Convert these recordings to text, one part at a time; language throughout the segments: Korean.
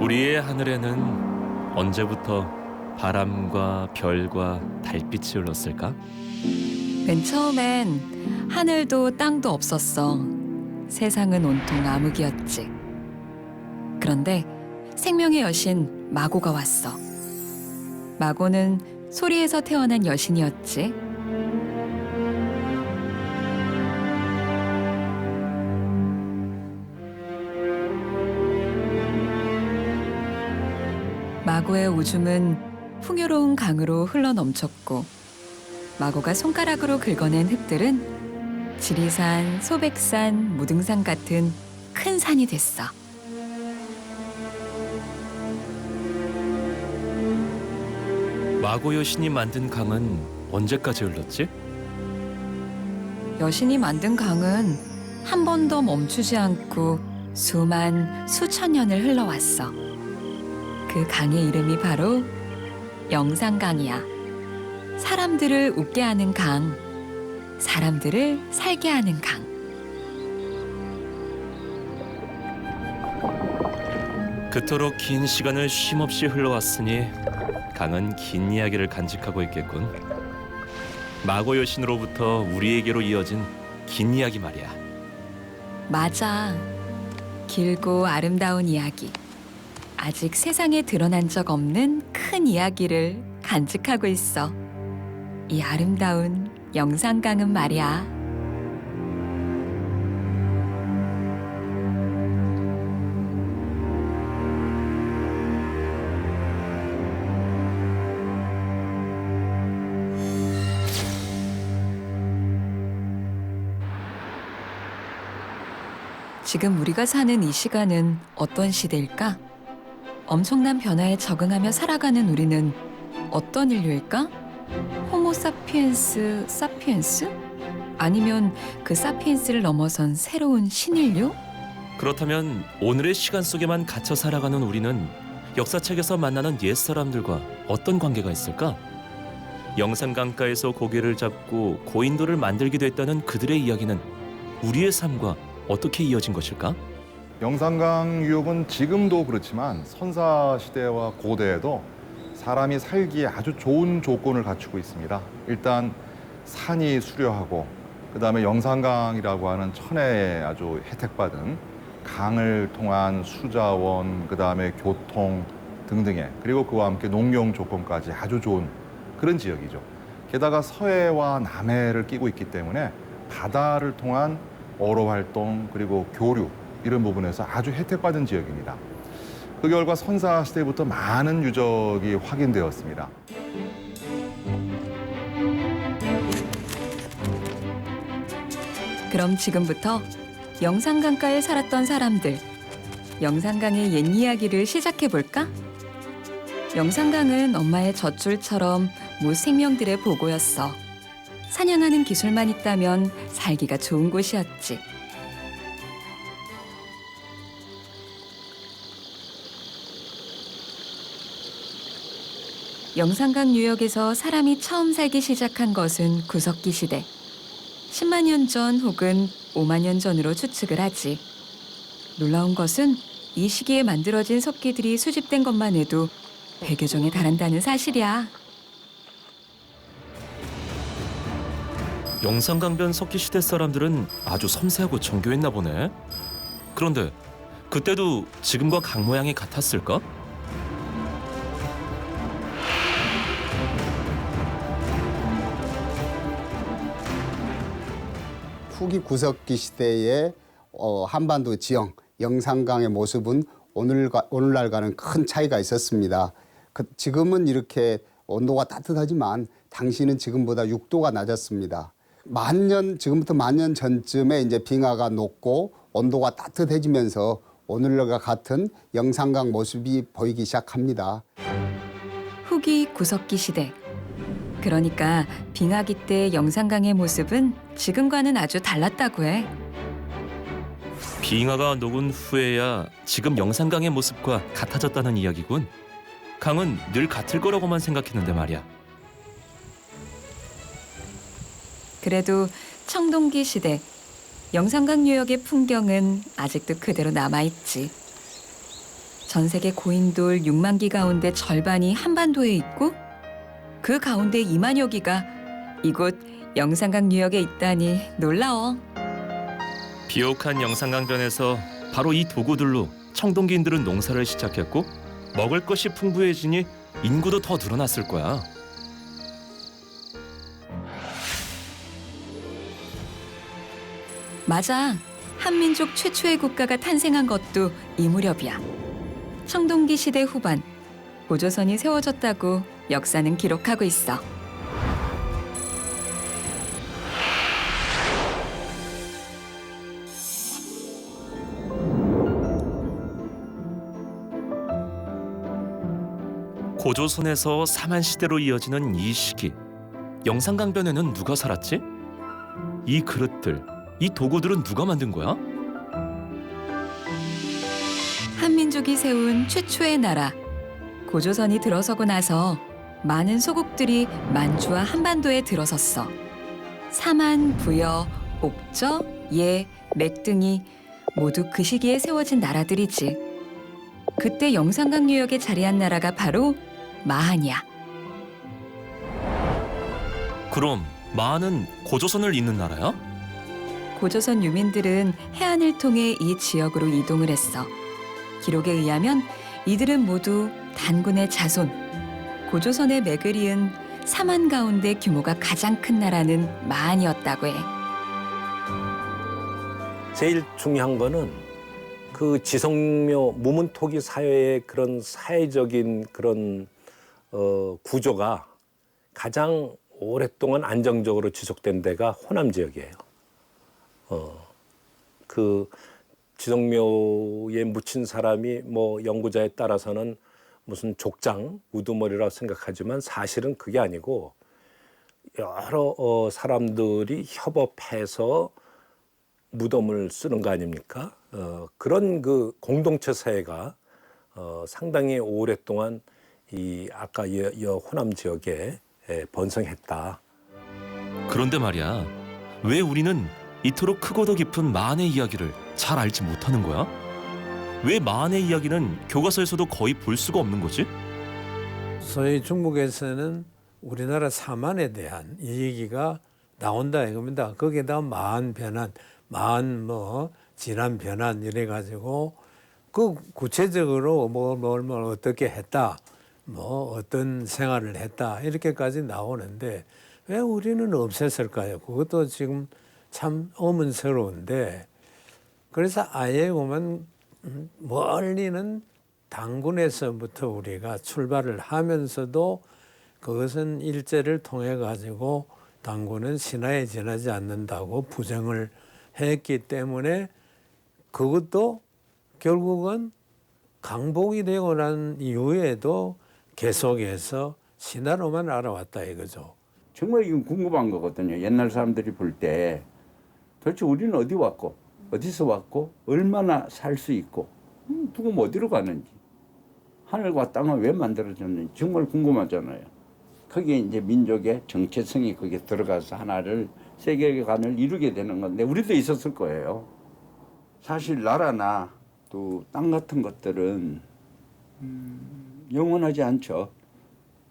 우리의 하늘에는 언제부터 바람과 별과 달빛이 흘렀을까? 맨 처음엔 하늘도 땅도 없었어. 세상은 온통 암흑이었지. 그런데 생명의 여신 마고가 왔어. 마고는 소리에서 태어난 여신이었지. 마고의 오줌은 풍요로운 강으로 흘러넘쳤고 마고가 손가락으로 긁어낸 흙들은 지리산, 소백산, 무등산 같은 큰 산이 됐어. 마고 여신이 만든 강은 언제까지 흘렀지? 여신이 만든 강은 한 번도 멈추지 않고 수천 년을 흘러왔어. 그 강의 이름이 바로 영산강이야. 사람들을 웃게 하는 강, 사람들을 살게 하는 강. 그토록 긴 시간을 쉼없이 흘러왔으니 강은 긴 이야기를 간직하고 있겠군. 마고 여신으로부터 우리에게로 이어진 긴 이야기 말이야. 맞아. 길고 아름다운 이야기. 아직 세상에 드러난 적 없는 큰 이야기를 간직하고 있어. 이 아름다운 영산강은 말이야. 지금 우리가 사는 이 시간은 어떤 시대일까? 엄청난 변화에 적응하며 살아가는 우리는 어떤 인류일까? 호모 사피엔스 사피엔스? 아니면 그 사피엔스를 넘어선 새로운 신인류? 그렇다면 오늘의 시간 속에만 갇혀 살아가는 우리는 역사책에서 만나는 옛사람들과 어떤 관계가 있을까? 영산강가에서 고개를 잡고 고인돌을 만들기도 했다는 그들의 이야기는 우리의 삶과 어떻게 이어진 것일까? 영산강 유역은 지금도 그렇지만 선사시대와 고대에도 사람이 살기에 아주 좋은 조건을 갖추고 있습니다. 일단 산이 수려하고 그다음에 영산강이라고 하는 천혜에 아주 혜택받은 강을 통한 수자원, 그다음에 교통 등등의 그리고 그와 함께 농경 조건까지 아주 좋은 그런 지역이죠. 게다가 서해와 남해를 끼고 있기 때문에 바다를 통한 어로 활동 그리고 교류 이런 부분에서 아주 혜택받은 지역입니다. 그 결과 선사 시대부터 많은 유적이 확인되었습니다. 그럼 지금부터 영산강가에 살았던 사람들, 영산강의 옛 이야기를 시작해볼까? 영산강은 엄마의 젖줄처럼 모 생명들의 보고였어. 사냥하는 기술만 있다면 살기가 좋은 곳이었지. 영산강 유역에서 사람이 처음 살기 시작한 것은 구석기 시대. 10만 년 전 혹은 5만 년 전으로 추측을 하지. 놀라운 것은 이 시기에 만들어진 석기들이 수집된 것만 해도 100여 종에 달한다는 사실이야. 영산강변 석기시대 사람들은 아주 섬세하고 정교했나 보네. 그런데 그때도 지금과 강 모양이 같았을까? 후기 구석기 시대의 한반도 지형, 영산강의 모습은 오늘날과는 큰 차이가 있었습니다. 지금은 이렇게 온도가 따뜻하지만 당시는 지금보다 6도가 낮았습니다. 지금부터 10,000년 전쯤에 이제 빙하가 녹고 온도가 따뜻해지면서 오늘날과 같은 영산강 모습이 보이기 시작합니다. 후기 구석기 시대. 그러니까 빙하기 때 영산강의 모습은 지금과는 아주 달랐다고 해. 빙하가 녹은 후에야 지금 영산강의 모습과 같아졌다는 이야기군. 강은 늘 같을 거라고만 생각했는데 말이야. 그래도 청동기 시대, 영산강 유역의 풍경은 아직도 그대로 남아있지. 전 세계 고인돌 6만 기 가운데 절반이 한반도에 있고 그 가운데 2만여 기가 이곳 영산강 유역에 있다니 놀라워. 비옥한 영산강변에서 바로 이 도구들로 청동기인들은 농사를 시작했고 먹을 것이 풍부해지니 인구도 더 늘어났을 거야. 맞아. 한민족 최초의 국가가 탄생한 것도 이 무렵이야. 청동기 시대 후반, 고조선이 세워졌다고 역사는 기록하고 있어. 고조선에서 사만시대로 이어지는 이 시기, 영산강변에는 누가 살았지? 이 그릇들, 이 도구들은 누가 만든 거야? 한민족이 세운 최초의 나라, 고조선이 들어서고 나서 많은 소국들이 만주와 한반도에 들어섰어. 사만, 부여, 옥저, 예, 맥 등이 모두 그 시기에 세워진 나라들이지. 그때 영산강 유역에 자리한 나라가 바로 마한이야. 그럼 마한은 고조선을 잇는 나라야? 고조선 유민들은 해안을 통해 이 지역으로 이동을 했어. 기록에 의하면 이들은 모두 단군의 자손. 고조선의 맥을 이은 사만 가운데 규모가 가장 큰 나라는 마한이었다고 해. 제일 중요한 거는 그 지성묘 무문토기 사회의 그런 사회적인 그런 구조가 가장 오랫동안 안정적으로 지속된 데가 호남 지역이에요. 그 지성묘에 묻힌 사람이 뭐 연구자에 따라서는 무슨 족장, 우두머리라고 생각하지만 사실은 그게 아니고 여러 사람들이 협업해서 무덤을 쓰는 거 아닙니까? 그런 그 공동체 사회가 상당히 오랫동안 이 아까 호남 지역에 번성했다. 그런데 말이야, 왜 우리는 이토록 크고도 깊은 마한의 이야기를 잘 알지 못하는 거야? 왜 마한의 이야기는 교과서에서도 거의 볼 수가 없는 거지? 소위 중국에서는 우리나라 사만에 대한 이 얘기가 나온다 이겁니다. 거기에다 마한 변한, 마한 뭐 진한 변한 이래 가지고 그 구체적으로 뭘 어떻게 했다, 뭐 어떤 생활을 했다 이렇게까지 나오는데 왜 우리는 없앴을까요? 그것도 지금 참 의문스러운데 그래서 아예 보면 멀리는 단군에서부터 우리가 출발을 하면서도 그것은 일제를 통해 가지고 단군은 신하에 지나지 않는다고 부정을 했기 때문에 그것도 결국은 강복이 되고 난 이후에도 계속해서 신하로만 알아왔다 이거죠. 정말 이건 궁금한 거거든요. 옛날 사람들이 볼 때 도대체 우리는 어디 왔고 어디서 왔고 얼마나 살 수 있고 누구 어디로 가는지 하늘과 땅은 왜 만들어졌는지 정말 궁금하잖아요. 거기에 이제 민족의 정체성이 거기에 들어가서 하나를 세계관을 이루게 되는 건데 우리도 있었을 거예요. 사실 나라나 또 땅 같은 것들은 영원하지 않죠.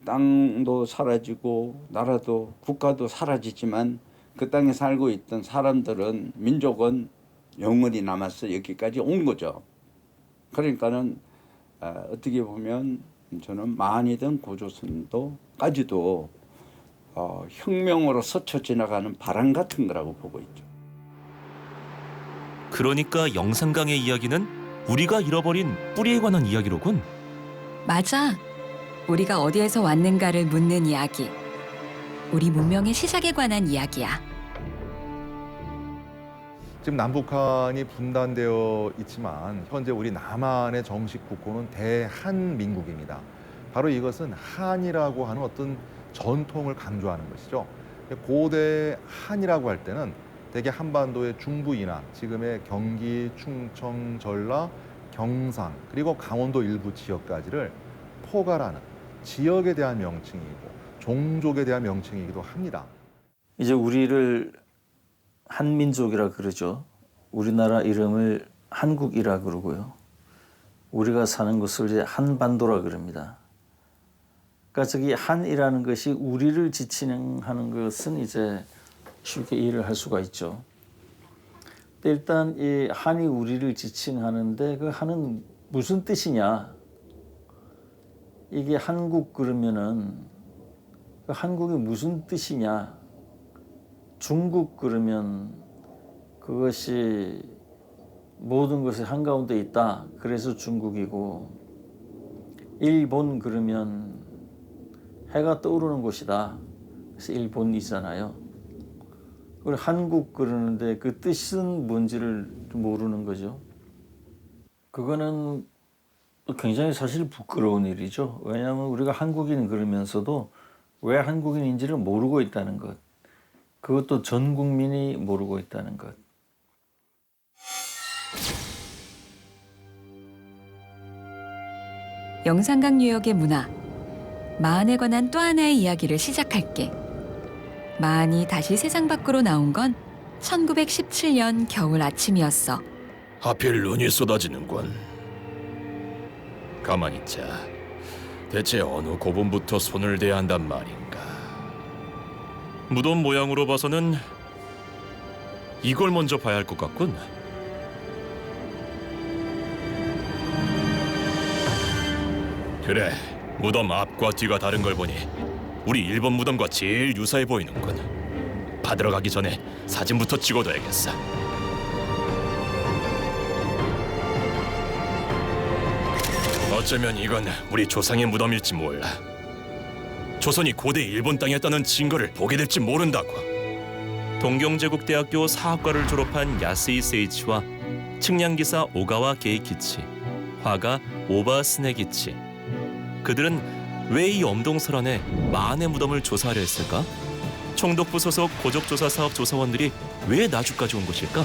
땅도 사라지고 나라도 국가도 사라지지만 그 땅에 살고 있던 사람들은 민족은 영원히 남아서 여기까지 온 거죠. 그러니까는 어떻게 보면 저는 마한이든 고조선도까지도 혁명으로 스쳐 지나가는 바람 같은 거라고 보고 있죠. 그러니까 영산강의 이야기는 우리가 잃어버린 뿌리에 관한 이야기로군. 맞아. 우리가 어디에서 왔는가를 묻는 이야기. 우리 문명의 시작에 관한 이야기야. 지금 남북한이 분단되어 있지만 현재 우리 남한의 정식 국호는 대한민국입니다. 바로 이것은 한이라고 하는 어떤 전통을 강조하는 것이죠. 고대 한이라고 할 때는 대개 한반도의 중부 이남, 지금의 경기, 충청, 전라, 경상, 그리고 강원도 일부 지역까지를 포괄하는 지역에 대한 명칭이고 종족에 대한 명칭이기도 합니다. 이제 우리를 한민족이라 그러죠. 우리나라 이름을 한국이라 그러고요. 우리가 사는 곳을 이제 한반도라 그럽니다. 그러니까 저기 한이라는 것이 우리를 지칭하는 것은 이제 쉽게 이해를 할 수가 있죠. 근데 일단 이 한이 우리를 지칭하는데 그 한은 무슨 뜻이냐? 이게 한국 그러면은 그 한국이 무슨 뜻이냐? 중국 그러면 그것이 모든 것이 한가운데 있다. 그래서 중국이고, 일본 그러면 해가 떠오르는 곳이다. 그래서 일본이잖아요. 그리고 한국 그러는데 그 뜻은 뭔지를 모르는 거죠. 그거는 굉장히 사실 부끄러운 일이죠. 왜냐하면 우리가 한국인 그러면서도 왜 한국인인지를 모르고 있다는 것. 그것도 전 국민이 모르고 있다는 것. 영산강 유역의 문화, 마흔에 관한 또 하나의 이야기를 시작할게. 마흔이 다시 세상 밖으로 나온 건 1917년 겨울 아침이었어. 하필 눈이 쏟아지는군. 가만히 있자. 대체 어느 고분부터 손을 대야 한단 말인가. 무덤 모양으로 봐서는 이걸 먼저 봐야 할 것 같군. 그래, 무덤 앞과 뒤가 다른 걸 보니 우리 일본 무덤과 제일 유사해 보이는군. 받으러 가기 전에 사진부터 찍어둬야겠어. 어쩌면 이건 우리 조상의 무덤일지 몰라. 조선이 고대 일본 땅이었다는 증거를 보게 될지 모른다고. 동경제국대학교 사학과를 졸업한 야스이 세이치와 측량기사 오가와 게이키치, 화가 오바 스네기치. 그들은 왜 이 엄동설안에 마흔의 무덤을 조사하려 했을까? 총독부 소속 고적조사 사업 조사원들이 왜 나주까지 온 것일까?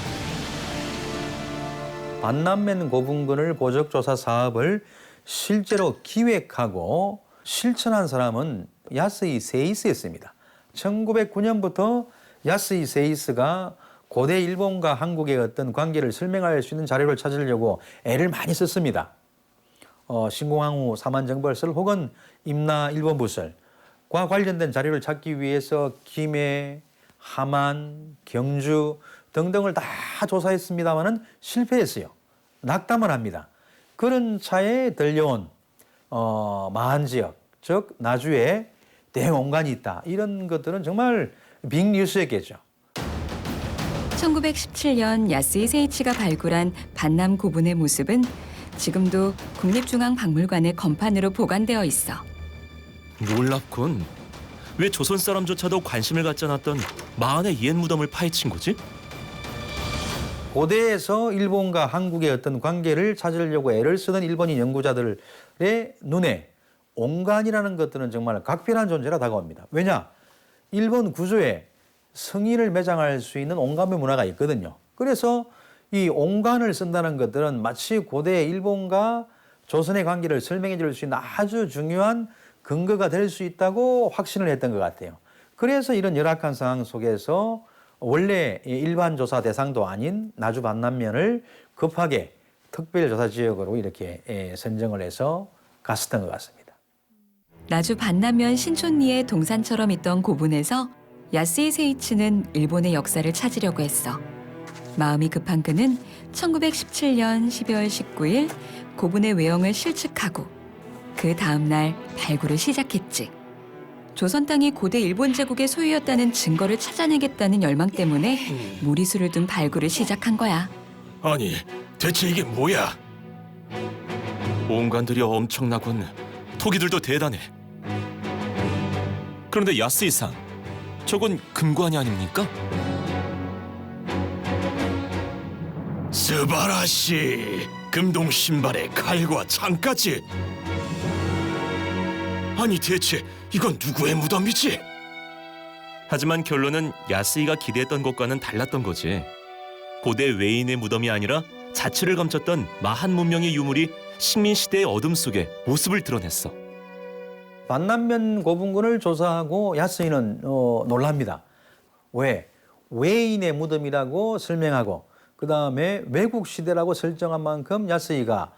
반남면 고분군을 고적조사 사업을 실제로 기획하고 실천한 사람은 야스이 세이스였습니다. 1909년부터 야스이 세이스가 고대 일본과 한국의 어떤 관계를 설명할 수 있는 자료를 찾으려고 애를 많이 썼습니다. 신공항후 사만정벌설 혹은 임나 일본부설과 관련된 자료를 찾기 위해서 김해, 함안, 경주 등등을 다 조사했습니다마는 실패했어요. 낙담을 합니다. 그런 차에 들려온 마한 지역, 즉 나주에 대홍관이 있다. 이런 것들은 정말 빅뉴스였겠죠. 1917년 야스이 세이치가 발굴한 반남 고분의 모습은 지금도 국립중앙박물관의 건판으로 보관되어 있어. 놀랍군. 왜 조선 사람조차도 관심을 갖지 않았던 마흔의 옛 무덤을 파헤친 거지? 고대에서 일본과 한국의 어떤 관계를 찾으려고 애를 쓰던 일본인 연구자들의 눈에 옹간이라는 것들은 정말 각별한 존재라 다가옵니다. 왜냐? 일본 구조에 성인을 매장할 수 있는 옹간의 문화가 있거든요. 그래서 이 옹간을 쓴다는 것들은 마치 고대 일본과 조선의 관계를 설명해 줄 수 있는 아주 중요한 근거가 될 수 있다고 확신을 했던 것 같아요. 그래서 이런 열악한 상황 속에서 원래 일반 조사 대상도 아닌 나주 반남면을 급하게 특별조사 지역으로 이렇게 선정을 해서 갔었던 것 같습니다. 나주 반남면 신촌리의 동산처럼 있던 고분에서 야스이 세이치는 일본의 역사를 찾으려고 했어. 마음이 급한 그는 1917년 12월 19일 고분의 외형을 실측하고 그 다음 날 발굴을 시작했지. 조선 땅이 고대 일본 제국의 소유였다는 증거를 찾아내겠다는 열망 때문에 무리수를 둔 발굴을 시작한 거야. 아니, 대체 이게 뭐야? 옹간들이 엄청나군. 토기들도 대단해. 그런데 야스이상, 저건 금관이 아닙니까? 스바라시! 금동 신발에 칼과 창까지! 아니 대체 이건 누구의 무덤이지? 하지만 결론은 야스이가 기대했던 것과는 달랐던 거지. 고대 외인의 무덤이 아니라 자취를 감췄던 마한 문명의 유물이 식민시대의 어둠 속에 모습을 드러냈어. 반남면 고분군을 조사하고 야스이는 놀랍니다. 왜? 외인의 무덤이라고 설명하고 그 다음에 외국 시대라고 설정한 만큼 야스이가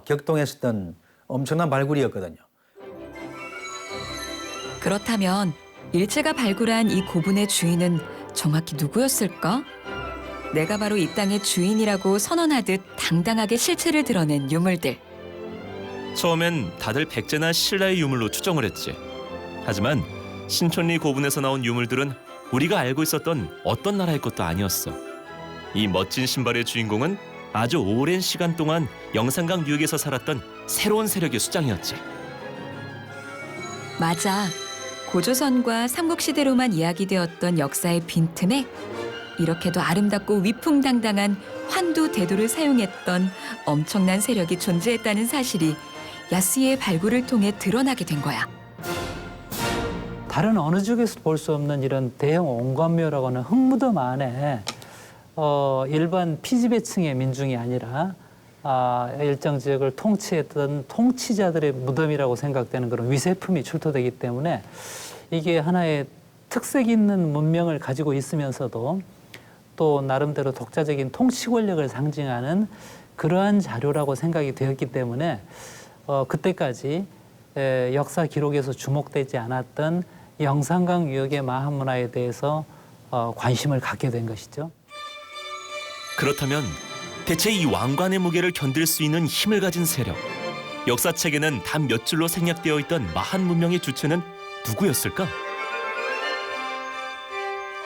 격동했었던 엄청난 발굴이었거든요. 그렇다면 일제가 발굴한 이 고분의 주인은 정확히 누구였을까? 내가 바로 이 땅의 주인이라고 선언하듯 당당하게 실체를 드러낸 유물들. 처음엔 다들 백제나 신라의 유물로 추정을 했지. 하지만 신촌리 고분에서 나온 유물들은 우리가 알고 있었던 어떤 나라의 것도 아니었어. 이 멋진 신발의 주인공은 아주 오랜 시간 동안 영산강 유역에서 살았던 새로운 세력의 수장이었지. 맞아. 고조선과 삼국시대로만 이야기되었던 역사의 빈틈에 이렇게도 아름답고 위풍당당한 환두 대도를 사용했던 엄청난 세력이 존재했다는 사실이 야스의 발굴을 통해 드러나게 된 거야. 다른 어느 쪽에서도 볼 수 없는 이런 대형 온관묘라고 하는 흙무덤 안에 일반 피지배층의 민중이 아니라 일정 지역을 통치했던 통치자들의 무덤이라고 생각되는 그런 위세품이 출토되기 때문에 이게 하나의 특색 있는 문명을 가지고 있으면서도 또 나름대로 독자적인 통치 권력을 상징하는 그러한 자료라고 생각이 되었기 때문에 그때까지 역사 기록에서 주목되지 않았던 영산강 유역의 마한문화에 대해서 관심을 갖게 된 것이죠. 그렇다면 대체 이 왕관의 무게를 견딜 수 있는 힘을 가진 세력, 역사책에는 단 몇 줄로 생략되어 있던 마한 문명의 주체는 누구였을까?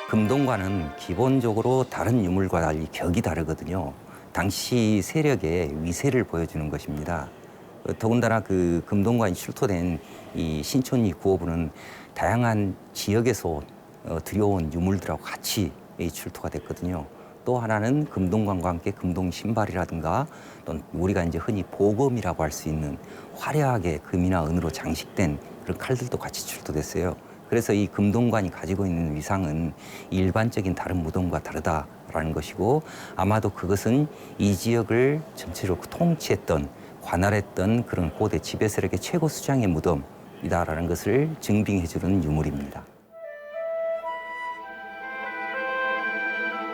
금동관은 기본적으로 다른 유물과 달리 격이 다르거든요. 당시 세력의 위세를 보여주는 것입니다. 더군다나 그 금동관이 출토된 이 신촌리 구호부는 다양한 지역에서 들여온 유물들하고 같이 출토가 됐거든요. 또 하나는 금동관과 함께 금동 신발이라든가 또 우리가 이제 흔히 보검이라고 할 수 있는 화려하게 금이나 은으로 장식된 그런 칼들도 같이 출토됐어요. 그래서 이 금동관이 가지고 있는 위상은 일반적인 다른 무덤과 다르다라는 것이고 아마도 그것은 이 지역을 전체로 통치했던 관할했던 그런 고대 지배 세력의 최고 수장의 무덤이다라는 것을 증빙해주는 유물입니다.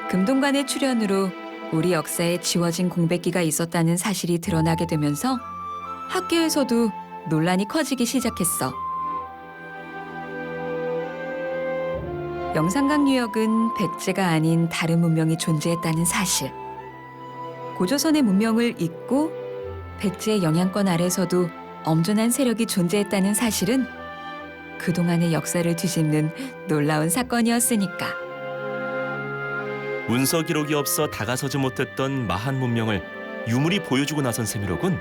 금동관의 출현으로 우리 역사에 지워진 공백기가 있었다는 사실이 드러나게 되면서 학계에서도 논란이 커지기 시작했어. 영산강 유역은 백제가 아닌 다른 문명이 존재했다는 사실. 고조선의 문명을 잇고 백제의 영향권 아래서도 엄존한 세력이 존재했다는 사실은 그동안의 역사를 뒤집는 놀라운 사건이었으니까. 문서 기록이 없어 다가서지 못했던 마한 문명을 유물이 보여주고 나선 셈이로군.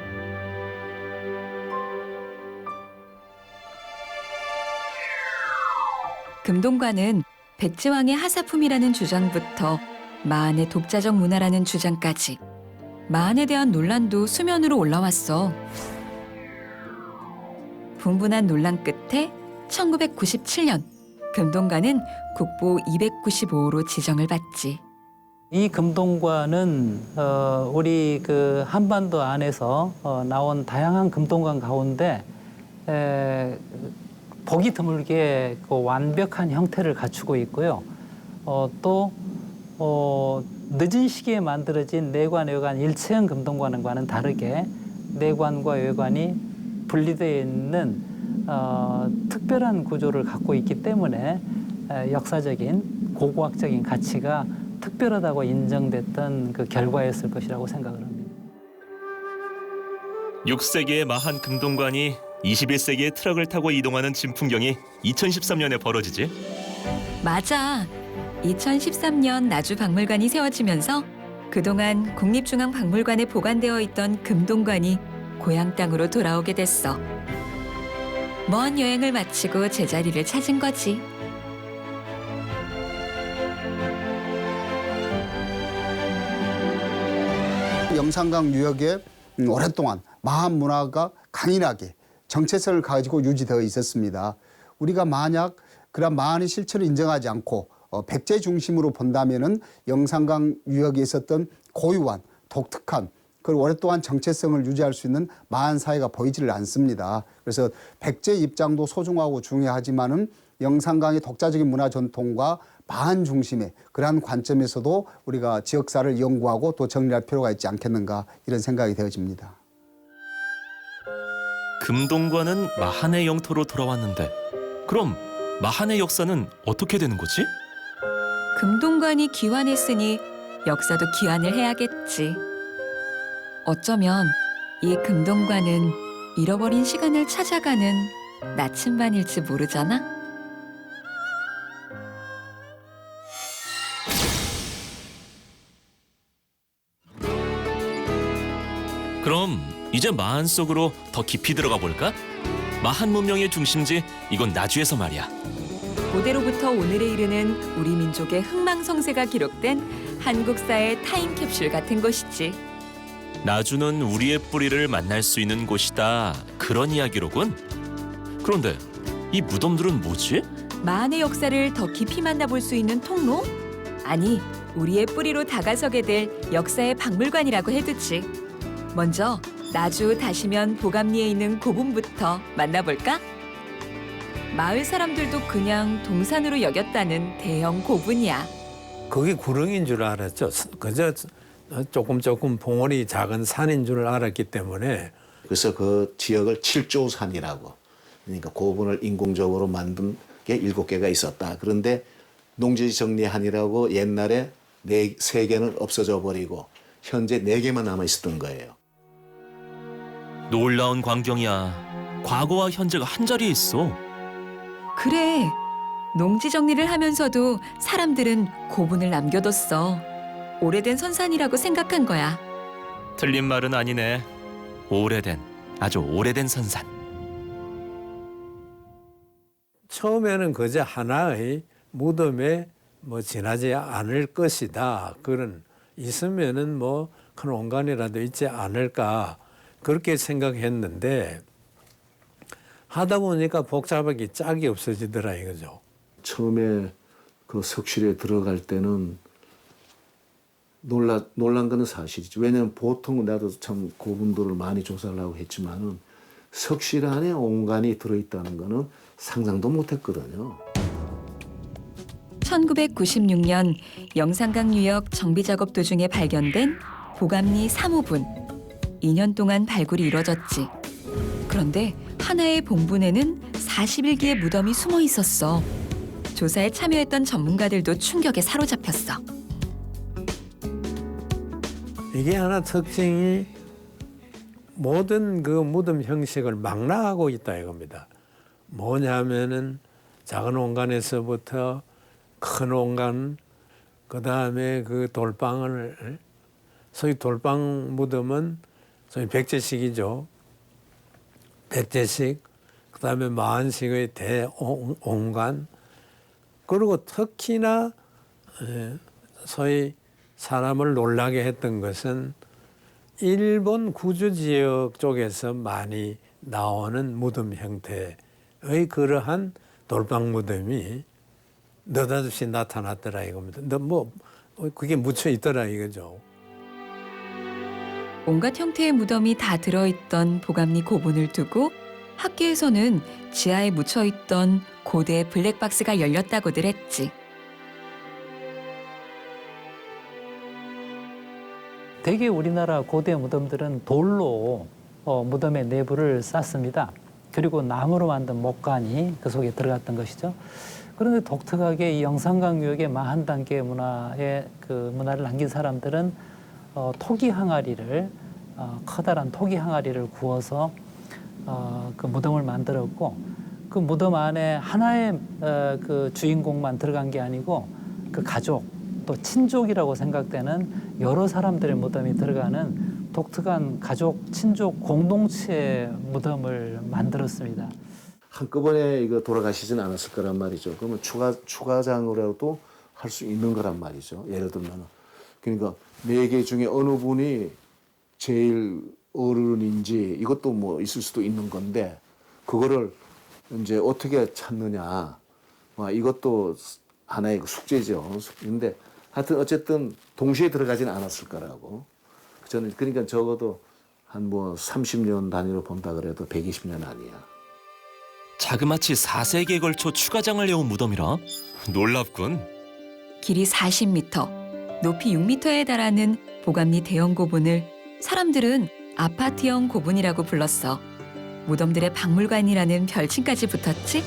금동관은 백제왕의 하사품이라는 주장부터 마한의 독자적 문화라는 주장까지 마한에 대한 논란도 수면으로 올라왔어. 분분한 논란 끝에 1997년 금동관은 국보 295호로 지정을 받지. 이 금동관은 우리 그 한반도 안에서 나온 다양한 금동관 가운데 보기 드물게 그 완벽한 형태를 갖추고 있고요. 또 늦은 시기에 만들어진 내관, 외관 일체형 금동관과는 다르게 내관과 외관이 분리되어 있는 특별한 구조를 갖고 있기 때문에 역사적인 고고학적인 가치가 특별하다고 인정됐던 그 결과였을 것이라고 생각을 합니다. 6세기의 마한 금동관이 21세기의 트럭을 타고 이동하는 진풍경이 2013년에 벌어지지. 맞아. 2013년 나주박물관이 세워지면서 그동안 국립중앙박물관에 보관되어 있던 금동관이 고향 땅으로 돌아오게 됐어. 먼 여행을 마치고 제자리를 찾은 거지. 영산강 유역에 오랫동안 마한 문화가 강인하게 정체성을 가지고 유지되어 있었습니다. 우리가 만약 그런 마한의 실체를 인정하지 않고 백제 중심으로 본다면은 영산강 유역에 있었던 고유한 독특한 그 오랫동안 정체성을 유지할 수 있는 마한 사회가 보이지를 않습니다. 그래서 백제 입장도 소중하고 중요하지만은 영산강의 독자적인 문화 전통과 마한 중심의 그러한 관점에서도 우리가 지역사를 연구하고 또 정리할 필요가 있지 않겠는가 이런 생각이 되어집니다. 금동관은 마한의 영토로 돌아왔는데 그럼 마한의 역사는 어떻게 되는 거지? 금동관이 기환했으니 역사도 기환을 해야겠지. 어쩌면 이 금동관은 잃어버린 시간을 찾아가는 나침반일지 모르잖아. 그럼 이제 마한 속으로 더 깊이 들어가 볼까? 마한 문명의 중심지 이건 나주에서 말이야. 고대로부터 오늘에 이르는 우리 민족의 흥망성쇠가 기록된 한국사의 타임캡슐 같은 곳이지. 나주는 우리의 뿌리를 만날 수 있는 곳이다. 그런 이야기로군. 그런데 이 무덤들은 뭐지? 마한의 역사를 더 깊이 만나볼 수 있는 통로? 아니, 우리의 뿌리로 다가서게 될 역사의 박물관이라고 해두지. 먼저 나주 다시면 보감리에 있는 고분부터 만나볼까? 마을 사람들도 그냥 동산으로 여겼다는 대형 고분이야. 그게 구릉인 줄 알았죠. 그저 조금 봉우리 작은 산인 줄 알았기 때문에. 그래서 그 지역을 칠조산이라고, 그러니까 고분을 인공적으로 만든 게 7개가 있었다. 그런데 농지 정리한이라고 옛날에 3개는 없어져 버리고 현재 4개만 남아 있었던 거예요. 놀라운 광경이야. 과거와 현재가 한 자리에 있어. 그래, 농지 정리를 하면서도 사람들은 고분을 남겨뒀어. 오래된 선산이라고 생각한 거야. 틀린 말은 아니네. 오래된, 아주 오래된 선산. 처음에는 그저 하나의 무덤에 뭐 지나지 않을 것이다. 그런 있으면은 뭐 큰 원관이라도 있지 않을까 그렇게 생각했는데 하다 보니까 복잡하게 짝이 없어지더라 이거죠. 처음에 그 석실에 들어갈 때는 놀란 거는 사실이죠. 왜냐하면 보통 나도 참 고분들을 많이 조사를 하고 했지만은 석실 안에 온간이 들어있다는 거는 상상도 못했거든요. 1996년 영산강 유역 정비 작업 도중에 발견된 보감리 3호분. 2년 동안 발굴이 이뤄졌지. 그런데 하나의 봉분에는 41개의 무덤이 숨어 있었어. 조사에 참여했던 전문가들도 충격에 사로잡혔어. 이게 하나 특징이 모든 그 무덤 형식을 망라하고 있다 이겁니다. 뭐냐면은 작은 원간에서부터 큰 원간, 그 다음에 그 돌방을, 소위 돌방 무덤은 소위 백제식이죠. 백제식, 그 다음에 마한식의 대원간, 그리고 특히나 소위 사람을 놀라게 했던 것은 일본 구주 지역 쪽에서 많이 나오는 무덤 형태의 그러한 돌방 무덤이 느닷없이 나타났더라 이겁니다. 뭐 그게 묻혀 있더라 이거죠. 온갖 형태의 무덤이 다 들어있던 보감리 고분을 두고 학계에서는 지하에 묻혀있던 고대 블랙박스가 열렸다고들 했지. 대개 우리나라 고대 무덤들은 돌로 무덤의 내부를 쌌습니다. 그리고 나무로 만든 목관이 그 속에 들어갔던 것이죠. 그런데 독특하게 이 영산강 유역의 마한 단계 문화의 그 문화를 남긴 사람들은 토기 항아리를 커다란 토기 항아리를 구워서 그 무덤을 만들었고 그 무덤 안에 하나의 그 주인공만 들어간 게 아니고 그 가족 또 친족이라고 생각되는 여러 사람들의 무덤이 들어가는 독특한 가족 친족 공동체 무덤을 만들었습니다. 한꺼번에 이거 돌아가시진 않았을 거란 말이죠. 그러면 추가장으로도 할 수 있는 거란 말이죠. 예를 들면 그러니까 4개 중에 어느 분이 제일 어른인지 이것도 뭐 있을 수도 있는 건데 그거를 이제 어떻게 찾느냐 이것도 하나의 숙제죠. 근데 하여튼 어쨌든 동시에 들어가지는 않았을 거라고. 저는 그러니까 적어도 한 뭐 30년 단위로 본다 그래도 120년 아니야. 자그마치 4세기에 걸쳐 추가장을 내온 무덤이라 놀랍군. 길이 40m, 높이 6m에 달하는 보감리 대형 고분을 사람들은 아파트형 고분이라고 불렀어. 무덤들의 박물관이라는 별칭까지 붙었지.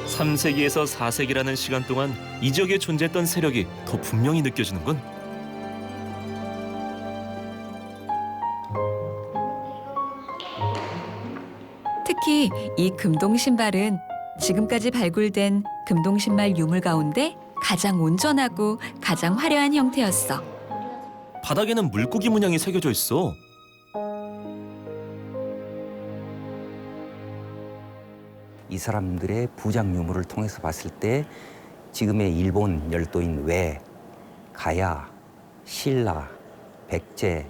3세기에서 4세기라는 시간 동안 이 지역에 존재했던 세력이 더 분명히 느껴지는군. 특히 이 금동 신발은 지금까지 발굴된 금동 신발 유물 가운데 가장 온전하고 가장 화려한 형태였어. 바닥에는 물고기 문양이 새겨져 있어. 이 사람들의 부장 유물을 통해서 봤을 때 지금의 일본 열도인 외, 가야, 신라, 백제,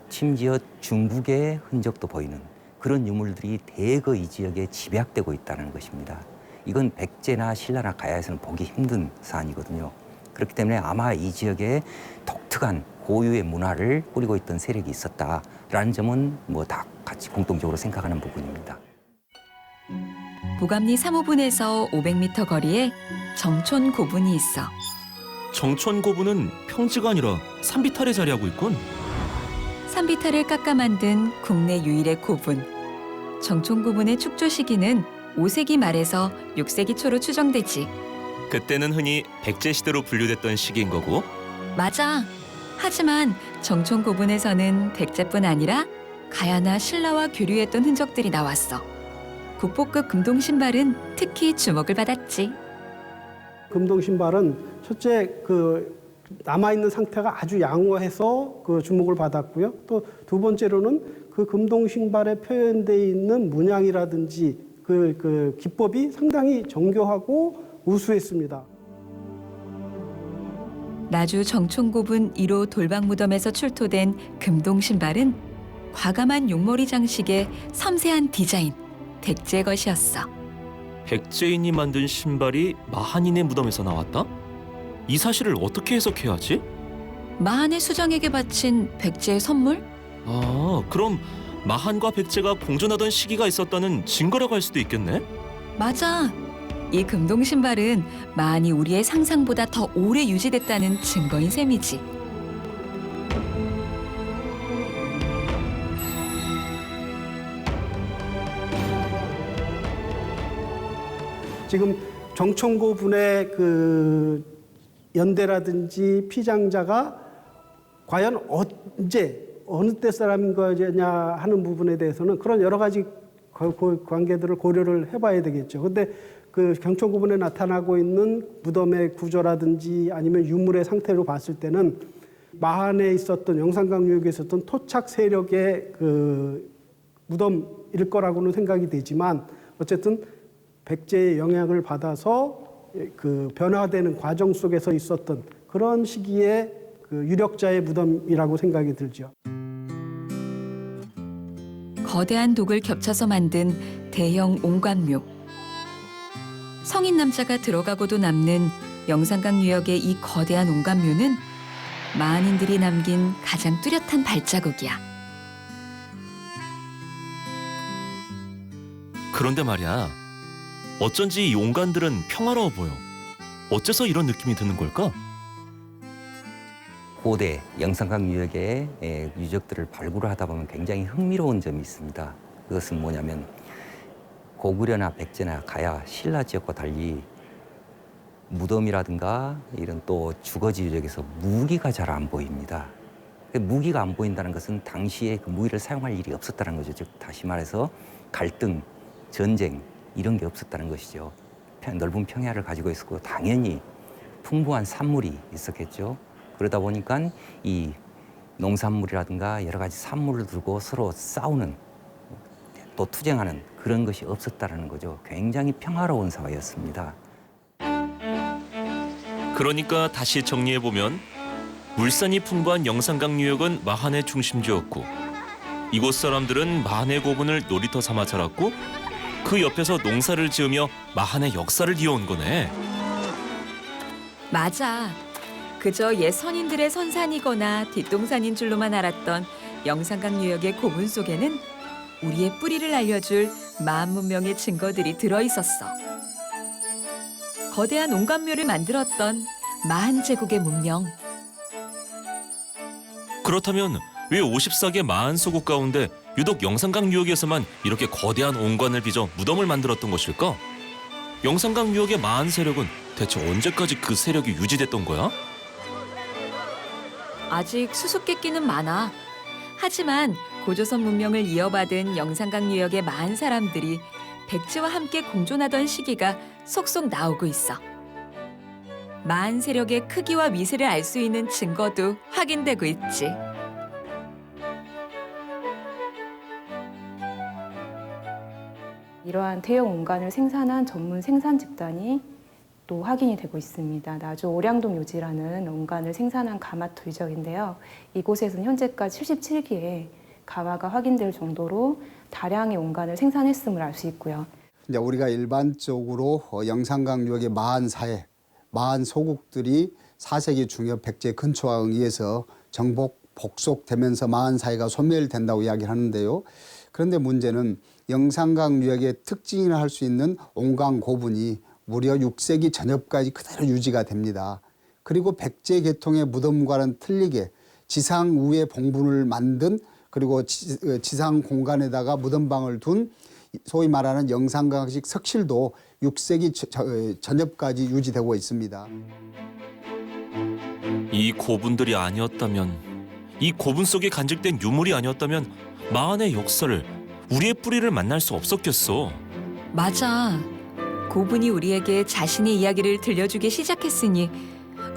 심지어 중국의 흔적도 보이는 그런 유물들이 대거 이 지역에 집약되고 있다는 것입니다. 이건 백제나 신라나 가야에서는 보기 힘든 사안이거든요. 그렇기 때문에 아마 이 지역에 독특한 고유의 문화를 꾸리고 있던 세력이 있었다라는 점은 뭐 다 같이 공통적으로 생각하는 부분입니다. 보감리 3호분에서 500m 거리에 정촌 고분이 있어. 정촌 고분은 평지가 아니라 산비탈에 자리하고 있군. 산비탈을 깎아 만든 국내 유일의 고분. 정촌 고분의 축조 시기는 5세기 말에서 6세기 초로 추정되지. 그때는 흔히 백제 시대로 분류됐던 시기인 거고. 맞아. 하지만 정촌 고분에서는 백제뿐 아니라 가야나 신라와 교류했던 흔적들이 나왔어. 국보급 금동 신발은 특히 주목을 받았지. 금동 신발은 첫째 남아 있는 상태가 아주 양호해서 주목을 받았고요. 또 두 번째로는 금동 신발에 표현되어 있는 문양이라든지 기법이 상당히 정교하고 우수했습니다. 나주 정촌고분 1호 돌방무덤에서 출토된 금동 신발은 과감한 용머리 장식의 섬세한 디자인, 백제 것이었어. 백제인이 만든 신발이 마한인의 무덤에서 나왔다? 이 사실을 어떻게 해석해야 하지? 마한의 수장에게 바친 백제의 선물? 아, 그럼 마한과 백제가 공존하던 시기가 있었다는 증거라고 할 수도 있겠네? 맞아. 이 금동 신발은 마한이 우리의 상상보다 더 오래 유지됐다는 증거인 셈이지. 지금 정촌고분의 연대라든지 피장자가 과연 언제 어느 때 사람인 거냐 하는 부분에 대해서는 그런 여러 가지 관계들을 고려를 해봐야 되겠죠. 그런데 정촌고분에 나타나고 있는 무덤의 구조라든지 아니면 유물의 상태로 봤을 때는 마한에 있었던 영산강 유역에 있었던 토착 세력의 무덤일 거라고는 생각이 되지만 어쨌든 백제의 영향을 받아서 변화되는 과정 속에서 있었던 그런 시기의 유력자의 무덤이라고 생각이 들죠. 거대한 독을 겹쳐서 만든 대형 옹관묘. 성인 남자가 들어가고도 남는 영산강 유역의 이 거대한 옹관묘는 마한인들이 남긴 가장 뚜렷한 발자국이야. 그런데 말이야, 어쩐지 이 용관들은 평화로워 보여. 어째서 이런 느낌이 드는 걸까? 고대 영산강 유역의 유적들을 발굴을 하다 보면 굉장히 흥미로운 점이 있습니다. 그것은 뭐냐면 고구려나 백제나 가야, 신라 지역과 달리 무덤이라든가 이런 또 주거지 유적에서 무기가 잘 안 보입니다. 무기가 안 보인다는 것은 당시에 그 무기를 사용할 일이 없었다는 거죠. 즉 다시 말해서 갈등, 전쟁 이런 게 없었다는 것이죠. 넓은 평야를 가지고 있었고 당연히 풍부한 산물이 있었겠죠. 그러다 보니까 이 농산물이라든가 여러 가지 산물을 두고 서로 싸우는 또 투쟁하는 그런 것이 없었다는 거죠. 굉장히 평화로운 사회였습니다. 그러니까 다시 정리해보면 물산이 풍부한 영산강 유역은 마한의 중심지였고 이곳 사람들은 마한의 고분을 놀이터 삼아 자랐고 그 옆에서 농사를 지으며 마한의 역사를 이어온 거네. 맞아. 그저 옛 선인들의 선산이거나 뒷동산인 줄로만 알았던 영산강 유역의 고분 속에는 우리의 뿌리를 알려줄 마한 문명의 증거들이 들어있었어. 거대한 옹관묘를 만들었던 마한 제국의 문명. 그렇다면 왜 54개 마한 소국 가운데 유독 영산강 유역에서만 이렇게 거대한 온관을 빚어 무덤을 만들었던 것일까? 영산강 유역의 마한 세력은 대체 언제까지 그 세력이 유지됐던 거야? 아직 수수께끼는 많아. 하지만 고조선 문명을 이어받은 영산강 유역의 많은 사람들이 백제와 함께 공존하던 시기가 속속 나오고 있어. 마한 세력의 크기와 위세를 알 수 있는 증거도 확인되고 있지. 이러한 대형 온관을 생산한 전문 생산 집단이 또 확인이 되고 있습니다. 나주 오량동 요지라는 온관을 생산한 가마토 유적인데요. 이곳에서는 현재까지 77개의 가마가 확인될 정도로 다량의 온관을 생산했음을 알 수 있고요. 이제 우리가 일반적으로 영산강 유역의 마한 사회, 마한 소국들이 4세기 중엽 백제 근초와 의해서 정복, 복속되면서 마한 사회가 소멸된다고 이야기를 하는데요. 그런데 문제는 영산강 유역의 특징이라 할 수 있는 온강 고분이 무려 6세기 전엽까지 그대로 유지가 됩니다. 그리고 백제 계통의 무덤과는 틀리게 지상 우에 봉분을 만든 그리고 지상 공간에다가 무덤방을 둔 소위 말하는 영산강식 석실도 6세기 전엽까지 유지되고 있습니다. 이 고분들이 아니었다면, 이 고분 속에 간직된 유물이 아니었다면 마한의 역사를, 우리의 뿌리를 만날 수 없었겠어. 맞아. 고분이 우리에게 자신의 이야기를 들려주기 시작했으니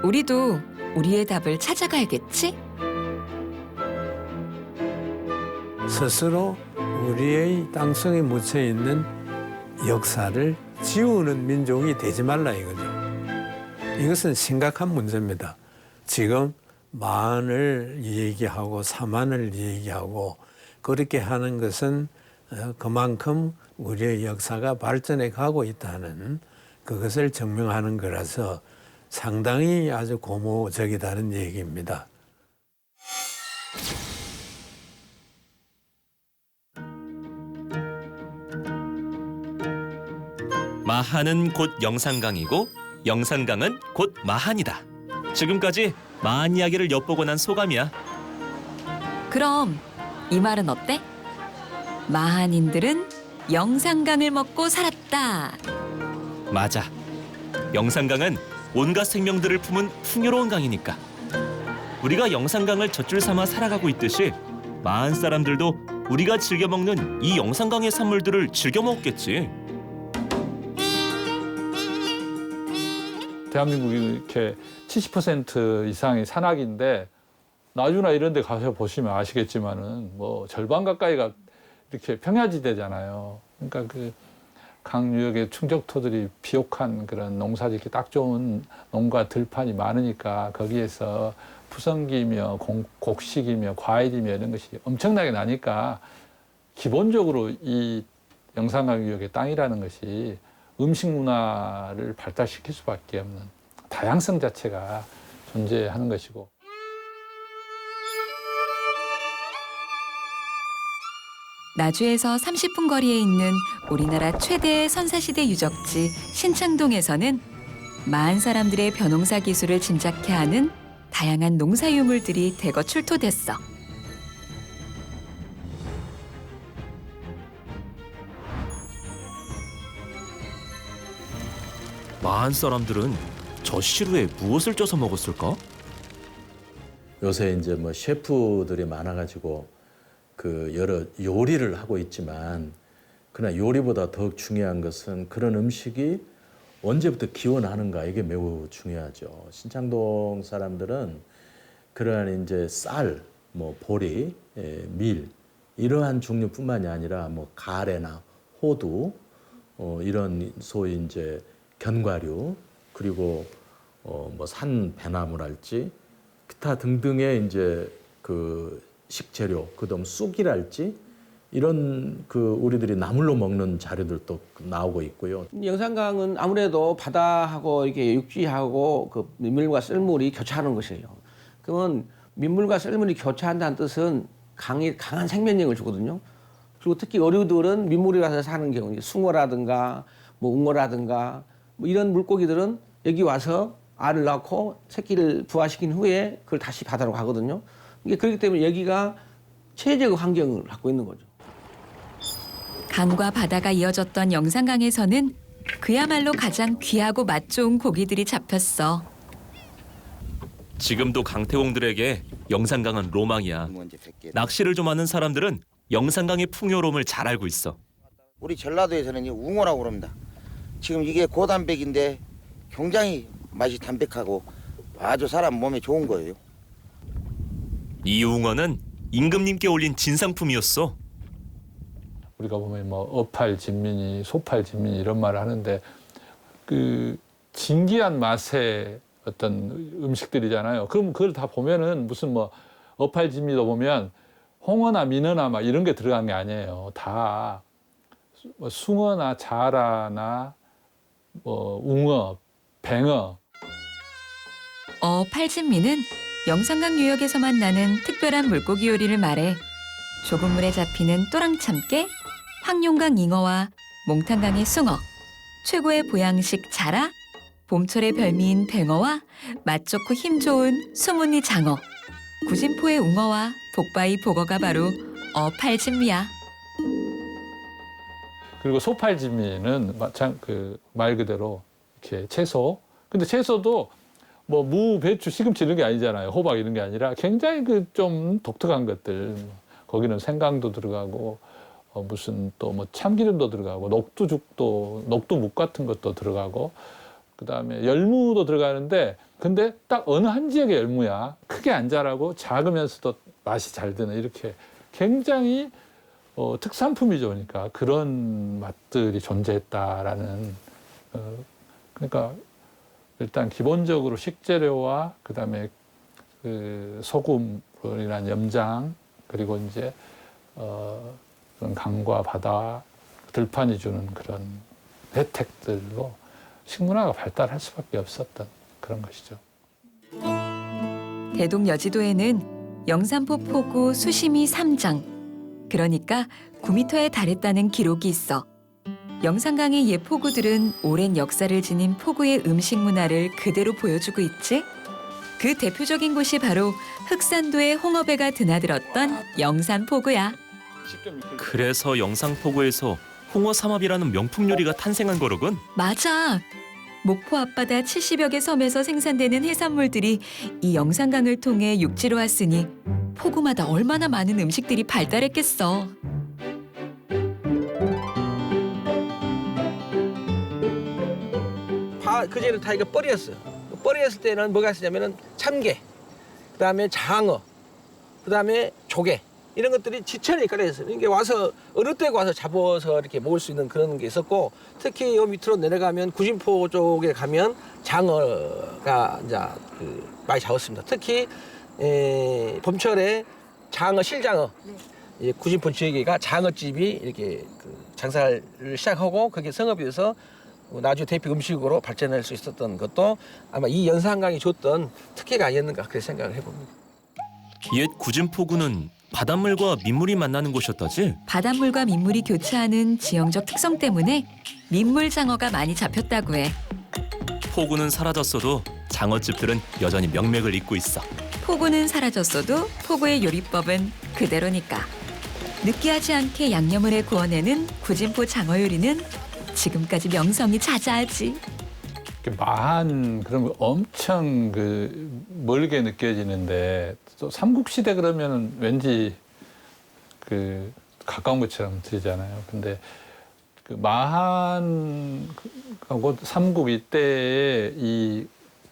우리도 우리의 답을 찾아가야겠지? 스스로 우리의 땅속에 묻혀 있는 역사를 지우는 민족이 되지 말라 이거죠. 이것은 심각한 문제입니다. 지금 마한을 얘기하고 사만을 얘기하고 그렇게 하는 것은 그만큼 우리의 역사가 발전해 가고 있다는 그것을 증명하는 거라서 상당히 아주 고무적이다는 얘기입니다. 마한은 곧 영산강이고 영산강은 곧 마한이다. 지금까지 마한 이야기를 엿보고 난 소감이야. 그럼 이 말은 어때? 마한인들은 영산강을 먹고 살았다. 맞아. 영산강은 온갖 생명들을 품은 풍요로운 강이니까. 우리가 영산강을 젖줄 삼아 살아가고 있듯이 마한 사람들도 우리가 즐겨 먹는 이 영산강의 산물들을 즐겨 먹었겠지. 대한민국이 이렇게 70% 이상이 산악인데 나주나 이런 데 가서 보시면 아시겠지만은 뭐 절반 가까이가 이렇게 평야지대잖아요. 그러니까 그 강유역의 충적토들이 비옥한 그런 농사짓기 딱 좋은 농가 들판이 많으니까 거기에서 푸성기며 곡식이며 과일이며 이런 것이 엄청나게 나니까 기본적으로 이 영산강 유역의 땅이라는 것이 음식 문화를 발달시킬 수밖에 없는 다양성 자체가 존재하는 것이고. 나주에서 30분 거리에 있는 우리나라 최대의 선사시대 유적지 신창동에서는 마한 사람들의 벼농사 기술을 짐작케 하는 다양한 농사 유물들이 대거 출토됐어. 마한 사람들은 저 시루에 무엇을 쪄서 먹었을까? 요새 이제 뭐 셰프들이 많아가지고 그 여러 요리를 하고 있지만 그러나 요리보다 더 중요한 것은 그런 음식이 언제부터 기원하는가 이게 매우 중요하죠. 신창동 사람들은 그러한 이제 쌀, 뭐 보리, 밀 이러한 종류뿐만이 아니라 뭐 가래나 호두 이런 소위 이제 견과류 그리고 뭐 산 배나무랄지 기타 등등의 이제 그 식재료 그다음 쑥이랄지 이런 그 우리들이 나물로 먹는 자료들도 나오고 있고요. 영산강은 아무래도 바다하고 이렇게 육지하고 그 민물과 썰물이 교차하는 것이에요. 그러면 민물과 썰물이 교차한다는 뜻은 강한 생명력을 주거든요. 그리고 특히 어류들은 민물에 와서 사는 경우, 숭어라든가 뭐 웅어라든가 뭐 이런 물고기들은 여기 와서 알을 낳고 새끼를 부화시킨 후에 그걸 다시 바다로 가거든요. 이게 그렇기 때문에 여기가 최적의 환경을 갖고 있는 거죠. 강과 바다가 이어졌던 영산강에서는 그야말로 가장 귀하고 맛 좋은 고기들이 잡혔어. 지금도 강태공들에게 영산강은 로망이야. 낚시를 좀 하는 사람들은 영산강의 풍요로움을 잘 알고 있어. 우리 전라도에서는 이 웅어라고 그럽니다. 지금 이게 고단백인데 굉장히 맛이 담백하고 아주 사람 몸에 좋은 거예요. 이 웅어는 임금님께 올린 진상품이었어. 우리가 보면 뭐 어팔진미니, 소팔진미니 이런 말을 하는데 그 진기한 맛의 어떤 음식들이잖아요. 그럼 그걸 다 보면은 무슨 뭐 어팔진미도 보면 홍어나 민어나 막 이런 게 들어간 게 아니에요. 다 숭어나 자라나 뭐 웅어, 뱅어. 팔진미는 영산강 유역에서만 나는 특별한 물고기 요리를 말해 좁은 물에 잡히는 또랑참깨, 황룡강 잉어와 몽탄강의 숭어, 최고의 보양식 자라, 봄철의 별미인 뱅어와 맛 좋고 힘 좋은 수문이 장어, 구진포의 웅어와 복바이 복어가 바로 팔진미야. 그리고 소팔진미는 마찬 그 말 그대로 이렇게 채소. 근데 채소도 뭐 무, 배추, 시금치 이런 게 아니잖아요. 호박 이런 게 아니라 굉장히 그 좀 독특한 것들. 거기는 생강도 들어가고 무슨 또 뭐 참기름도 들어가고 녹두죽도 녹두묵 같은 것도 들어가고 그다음에 열무도 들어가는데 근데 딱 어느 한 지역의 열무야. 크게 안 자라고 작으면서도 맛이 잘 드는 이렇게 굉장히 특산품이죠. 그러니까 그런 맛들이 존재했다라는 그러니까 일단 기본적으로 식재료와 그다음에 그 소금이란 염장 그리고 이제 그런 강과 바다 들판이 주는 그런 혜택들로 식문화가 발달할 수밖에 없었던 그런 것이죠. 대동 여지도에는 영산포 포구 수심이 3장, 그러니까 9m에 달했다는 기록이 있어. 영산강의 옛 포구들은 오랜 역사를 지닌 포구의 음식 문화를 그대로 보여주고 있지. 그 대표적인 곳이 바로 흑산도의 홍어배가 드나들었던 영산포구야. 그래서 영산포구에서 홍어 삼합이라는 명품 요리가 탄생한 거로군. 맞아. 목포 앞바다 70여 개 섬에서 생산되는 해산물들이 이 영산강을 통해 육지로 왔으니 포구마다 얼마나 많은 음식들이 발달했겠어. 그제는 다 이거 뻘이었어요. 뻘이었을 때는 뭐가 있었냐면은 참게, 그다음에 장어, 그다음에 조개 이런 것들이 지천에 깔려있어요. 이게 와서 어느 때 와서 잡아서 이렇게 먹을 수 있는 그런 게 있었고 특히 요 밑으로 내려가면 구진포 쪽에 가면 장어가 이제 많이 잡았습니다. 특히 봄철에 장어, 실장어. 구진포 지역에가 장어집이 이렇게 장사를 시작하고 그게 성업이어서 나주 대표 음식으로 발전할 수 있었던 것도 아마 이 연산강이 줬던 특혜가 아니었는가 그렇게 생각을 해봅니다. 옛 구진포구는 바닷물과 민물이 만나는 곳이었다지? 바닷물과 민물이 교차하는 지형적 특성 때문에 민물장어가 많이 잡혔다고 해. 포구는 사라졌어도 장어집들은 여전히 명맥을 잇고 있어. 포구는 사라졌어도 포구의 요리법은 그대로니까. 느끼하지 않게 양념을 해 구워내는 구진포 장어 요리는 지금까지 명성이 자자하지. 마한 그런 거 엄청 멀게 느껴지는데 또 삼국시대 그러면 왠지 가까운 것처럼 들리잖아요. 근데 마한하고 삼국 일대의 이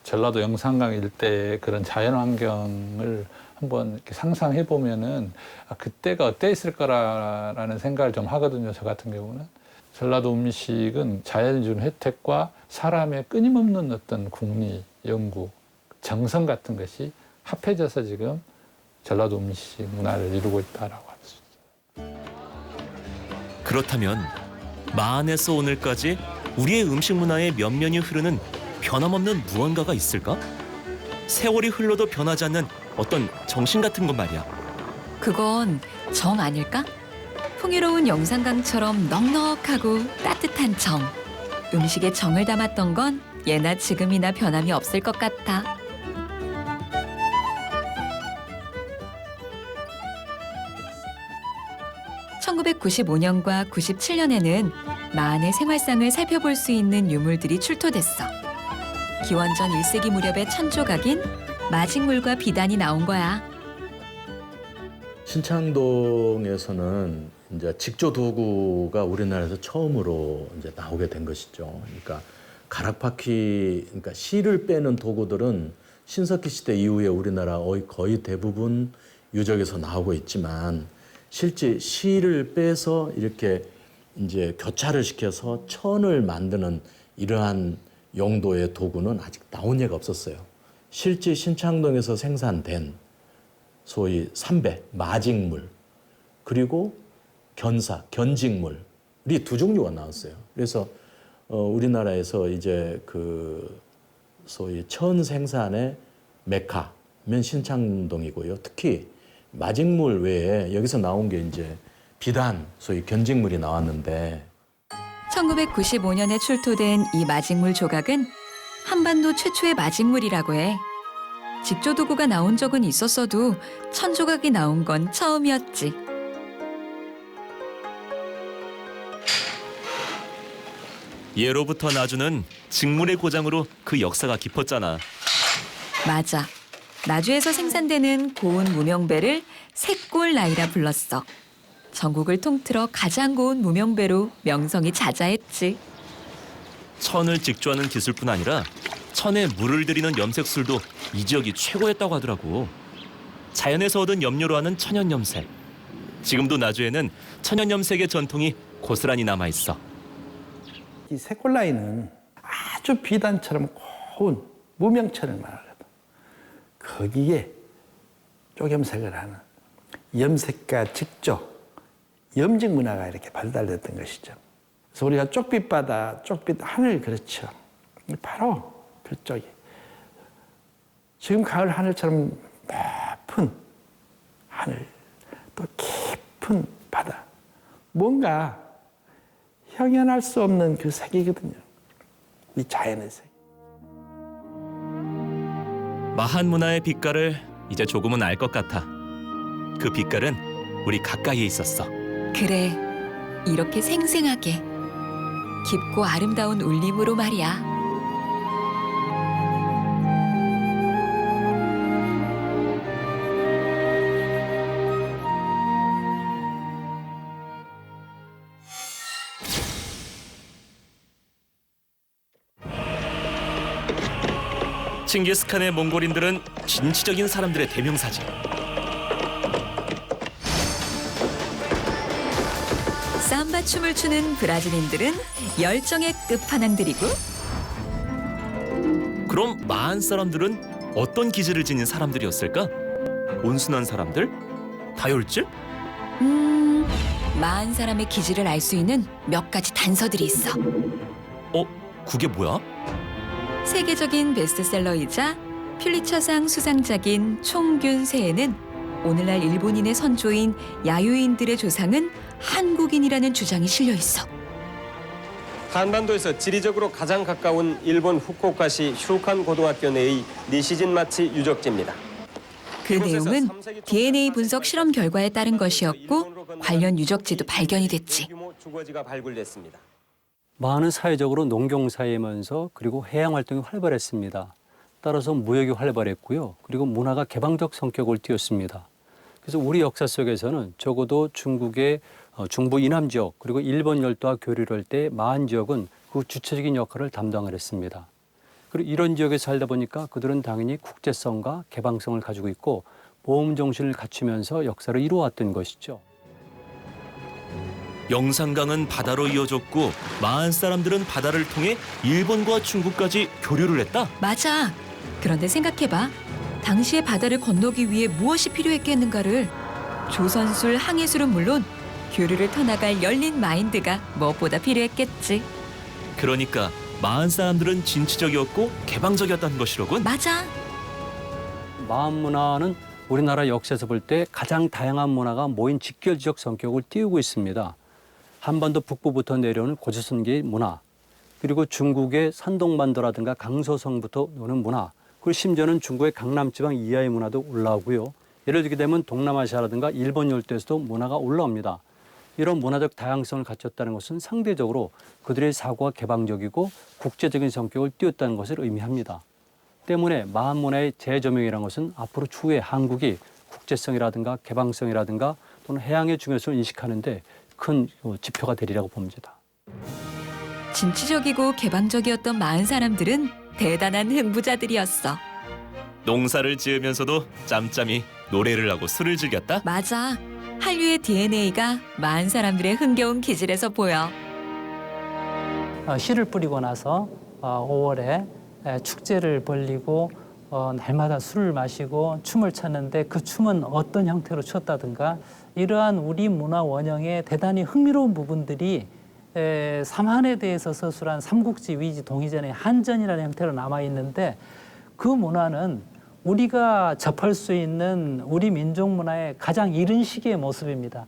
전라도 영산강 일대의 그런 자연 환경을 한번 이렇게 상상해 보면은 그때가 어땠을 거라는 생각을 좀 하거든요. 저 같은 경우는. 전라도 음식은 자연이 준 혜택과 사람의 끊임없는 어떤 궁리, 연구, 정성 같은 것이 합해져서 지금 전라도 음식 문화를 이루고 있다라고 할 수 있어요. 그렇다면 마한에서 오늘까지 우리의 음식 문화의 면면이 흐르는 변함없는 무언가가 있을까? 세월이 흘러도 변하지 않는 어떤 정신 같은 것 말이야. 그건 정 아닐까? 풍요로운 영산강처럼 넉넉하고 따뜻한 정. 음식에 정을 담았던 건 예나 지금이나 변함이 없을 것 같아. 1995년과 97년에는 마한의 생활상을 살펴볼 수 있는 유물들이 출토됐어. 기원전 1세기 무렵의 천조각인 마직물과 비단이 나온 거야. 신창동에서는 이제 직조 도구가 우리나라에서 처음으로 이제 나오게 된 것이죠. 그러니까 가락바퀴, 그러니까 실을 빼는 도구들은 신석기 시대 이후에 우리나라 거의 대부분 유적에서 나오고 있지만 실제 실을 빼서 이렇게 이제 교차를 시켜서 천을 만드는 이러한 용도의 도구는 아직 나온 예가 없었어요. 실제 신창동에서 생산된 소위 삼배, 마직물, 그리고 견사, 견직물이 두 종류가 나왔어요. 그래서 우리나라에서 이제 그 소위 천 생산의 메카면 신창동이고요. 특히 마직물 외에 여기서 나온 게 이제 비단, 소위 견직물이 나왔는데 1995년에 출토된 이 마직물 조각은 한반도 최초의 마직물이라고 해. 직조 도구가 나온 적은 있었어도 천조각이 나온 건 처음이었지. 예로부터 나주는 직물의 고장으로 그 역사가 깊었잖아. 맞아. 나주에서 생산되는 고운 무명배를 색골나이라 불렀어. 전국을 통틀어 가장 고운 무명배로 명성이 자자했지. 천을 직조하는 기술뿐 아니라 천에 물을 들이는 염색술도 이 지역이 최고였다고 하더라고. 자연에서 얻은 염료로 하는 천연염색. 지금도 나주에는 천연염색의 전통이 고스란히 남아있어. 이 색골라인은 아주 비단처럼 고운 무명천을 말하거든. 거기에 쪽염색을 하는 염색과 직조, 염직 문화가 이렇게 발달됐던 것이죠. 그래서 우리가 쪽빛바다, 쪽빛 하늘 그렇죠. 바로 그쪽이 지금 가을 하늘처럼 높은 하늘, 또 깊은 바다, 뭔가 형연할 수 없는 그 색이거든요. 이 자연의 색. 마한 문화의 빛깔을 이제 조금은 알 것 같아. 그 빛깔은 우리 가까이에 있었어. 그래, 이렇게 생생하게 깊고 아름다운 울림으로 말이야. 칭기스칸의 몽골인들은 진취적인 사람들의 대명사지. 삼바 춤을 추는 브라질인들은 열정의 끝판왕들이고, 그럼 마한 사람들은 어떤 기질을 지닌 사람들이었을까? 온순한 사람들? 다혈질? 마한 사람의 기질을 알 수 있는 몇 가지 단서들이 있어. 그게 뭐야? 세계적인 베스트셀러이자 퓰리처상 수상작인 총균세에는 오늘날 일본인의 선조인 야유인들의 조상은 한국인이라는 주장이 실려 있어. 한반도에서 지리적으로 가장 가까운 일본 후쿠오카시 슈칸 고등학교 내의 니시진 마치 유적지입니다. 그 내용은 DNA 분석 실험 결과에 따른 것이었고 관련 유적지도 발견이 됐지. 주거지가 발굴됐습니다. 마한은 사회적으로 농경사회면서 그리고 해양 활동이 활발했습니다. 따라서 무역이 활발했고요. 그리고 문화가 개방적 성격을 띄었습니다. 그래서 우리 역사 속에서는 적어도 중국의 중부 이남 지역 그리고 일본 열도와 교류를 할 때 마한 지역은 그 주체적인 역할을 담당을 했습니다. 그리고 이런 지역에 살다 보니까 그들은 당연히 국제성과 개방성을 가지고 있고 모험 정신을 갖추면서 역사를 이루어왔던 것이죠. 영산강은 바다로 이어졌고 마한 사람들은 바다를 통해 일본과 중국까지 교류를 했다? 맞아. 그런데 생각해봐. 당시에 바다를 건너기 위해 무엇이 필요했겠는가를. 조선술, 항해술은 물론 교류를 터나갈 열린 마인드가 무엇보다 필요했겠지. 그러니까 마한 사람들은 진취적이었고 개방적이었다는 것이로군. 맞아. 마한 문화는 우리나라 역사에서 볼 때 가장 다양한 문화가 모인 직결지역 성격을 띄우고 있습니다. 한반도 북부부터 내려오는 고조선계의 문화, 그리고 중국의 산동반도라든가 강서성부터 오는 문화, 그리고 심지어는 중국의 강남지방 이하의 문화도 올라오고요. 예를 들게 되면 동남아시아라든가 일본 열도에서도 문화가 올라옵니다. 이런 문화적 다양성을 갖췄다는 것은 상대적으로 그들의 사고가 개방적이고 국제적인 성격을 띄었다는 것을 의미합니다. 때문에 마한문화의 재조명이라는 것은 앞으로 추후에 한국이 국제성이라든가 개방성이라든가 또는 해양의 중요성을 인식하는데 큰 지표가 되리라고 봅니다. 진취적이고 개방적이었던 마흔 사람들은 대단한 흥부자들이었어. 농사를 지으면서도 짬짬이 노래를 하고 술을 즐겼다? 맞아. 한류의 DNA가 마흔 사람들의 흥겨운 기질에서 보여. 씨를 뿌리고 나서 5월에 축제를 벌리고 날마다 술을 마시고 춤을 췄는데 그 춤은 어떤 형태로 췄다든가 이러한 우리 문화 원형의 대단히 흥미로운 부분들이 삼한에 대해서 서술한 삼국지 위지 동의전의 한전이라는 형태로 남아있는데 그 문화는 우리가 접할 수 있는 우리 민족 문화의 가장 이른 시기의 모습입니다.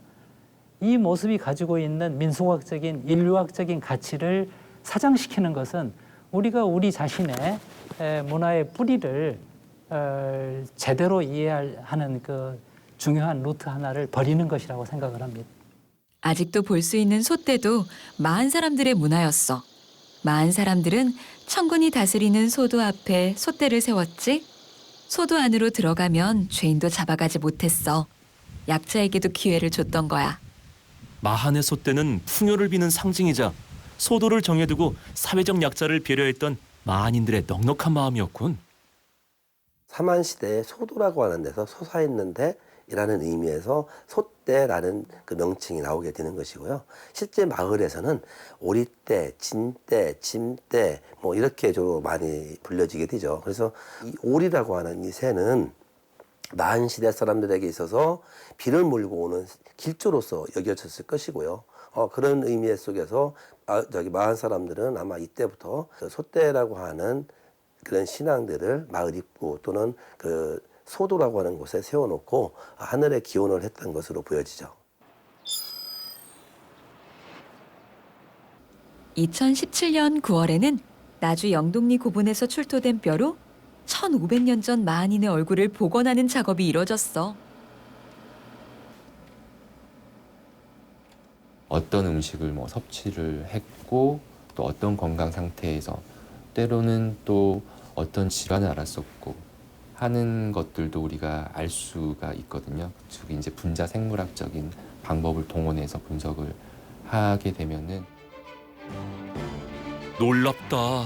이 모습이 가지고 있는 민속학적인 인류학적인 가치를 사장시키는 것은 우리가 우리 자신의 문화의 뿌리를 제대로 이해하는 그 중요한 루트 하나를 버리는 것이라고 생각을 합니다. 아직도 볼 수 있는 소떼도 마흔 사람들의 문화였어. 마흔 사람들은 천군이 다스리는 소도 앞에 소떼를 세웠지. 소도 안으로 들어가면 죄인도 잡아가지 못했어. 약자에게도 기회를 줬던 거야. 마한의 소떼는 풍요를 비는 상징이자 소도를 정해두고 사회적 약자를 배려했던 마한인들의 넉넉한 마음이었군. 삼한시대에 소도라고 하는 데서 솟아있는데 이라는 의미에서 소떼라는 그 명칭이 나오게 되는 것이고요. 실제 마을에서는 오리떼, 진떼, 짐떼 뭐 이렇게 주로 많이 불려지게 되죠. 그래서 이 오리라고 하는 이 새는 마한 시대 사람들에게 있어서 비를 몰고 오는 길조로서 여겨졌을 것이고요. 그런 의미 속에서 마한 사람들은 아마 이때부터 소떼라고 하는 그런 신앙들을 마을 입구 또는 그 소도라고 하는 곳에 세워놓고 하늘에 기원을 했던 것으로 보여지죠. 2017년 9월에는 나주 영동리 고분에서 출토된 뼈로 1500년 전 마한인의 얼굴을 복원하는 작업이 이뤄졌어. 어떤 음식을 섭취를 했고 또 어떤 건강 상태에서 때로는 또 어떤 질환을 앓았었고 하는 것들도 우리가 알 수가 있거든요. 즉 이제 분자 생물학적인 방법을 동원해서 분석을 하게 되면은 놀랍다.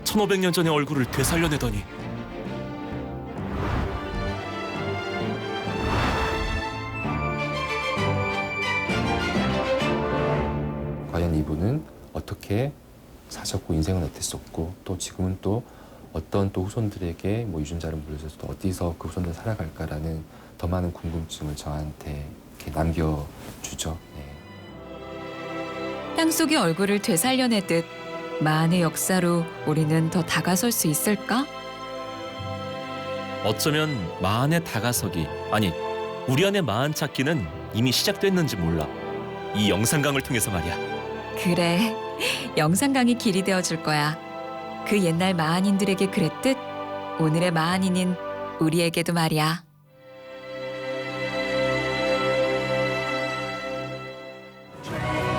1500년 전의 얼굴을 되살려내다니. 과연 이분은 어떻게 사셨고 인생은 어땠었고 또 지금은 또 어떤 또 후손들에게 유전자를 물려줘서 또 어디서 그 후손들 살아갈까라는 더 많은 궁금증을 저한테 이렇게 남겨주죠. 땅속의 얼굴을 되살려내듯 마한의 역사로 우리는 더 다가설 수 있을까? 어쩌면 마한의 다가서기, 아니 우리 안의 마한 찾기는 이미 시작됐는지 몰라. 이 영상강을 통해서 말이야. 그래, 영상강이 길이 되어줄 거야. 그 옛날 마한인들에게 그랬듯 오늘의 마한인인 우리에게도 말이야. Trails